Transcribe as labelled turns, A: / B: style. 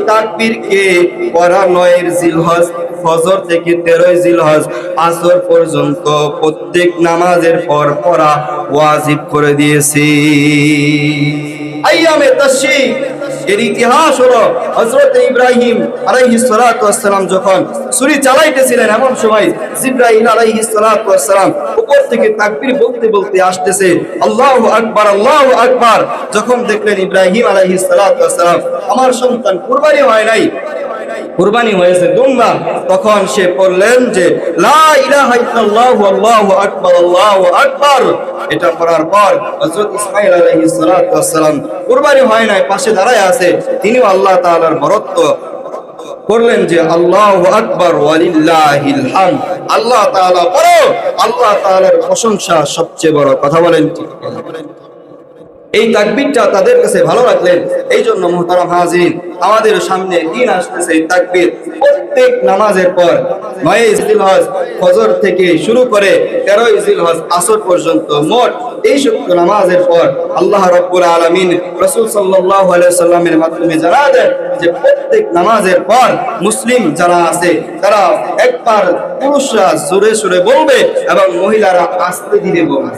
A: তাকবীরকে পড়া 9 জিলহজ, ফজর থেকে 13 জিলহজ আসর পর্যন্ত প্রত্যেক নামাজের পর পড়া ওয়াজিব করে দিয়েছি। আইয়ামে তাশরিক এর ইতিহাস হলো হযরত ইব্রাহিম আলাইহিস সালাতু ওয়াস সালাম যখন ছুরি চালাইতেছিলেন, এমন সময় জিবরাইল আলাইহিস সালাতু ওয়াস সালাম উপর থেকে তাকবীর বলতে বলতে আসতেছে, আল্লাহু আকবার আল্লাহু আকবার। যখন দেখলেন ইব্রাহিম আলাইহিস সালাতু ওয়াস সালাম আমার সন্তান কুরবানি হয় নাই, কুরবানি হয়েছে দুম্বা, তখন সে বললেন যে লা ইলাহা ইল্লাল্লাহু আল্লাহু আকবার আল্লাহু আকবার। এটা পড়ার পর হযরত ইসমাঈল আলাইহিস সালাতু ওয়াস সালাম কুরবানি হয় নাই, পাশে দাঁড়ায় আছে, তিনিও আল্লাহ তাআলার বরত্ব করলেন যে আল্লাহু আকবার ওয়ালিল্লাহিল হামদ। আল্লাহ তাআলা বড়, আল্লাহ তাআলার প্রশংসা সবচেয়ে বড়। কথা বলেন ঠিক কিনা? এই তাকবীরটা তাদের কাছে ভালো লাগলেন। এই জন্য মুহতারাম হাজিরিন, আমাদের সামনে দিন আসতেছে এই তাকবীর প্রত্যেক নামাজের পর 9 জিলহজ ফজর থেকে শুরু করে 13 জিলহজ আসর পর্যন্ত মোট এই সব নামাজের পর আল্লাহ রাব্বুল আলামিন রাসূল সাল্লাল্লাহু আলাইহি সাল্লামের মাধ্যমে জানা দেন যে প্রত্যেক নামাজের পর মুসলিম যারা আছে তারা একবার পুরুষরা জোরে জোরে বলবে এবং মহিলারা আস্তে ধীরে বলবে।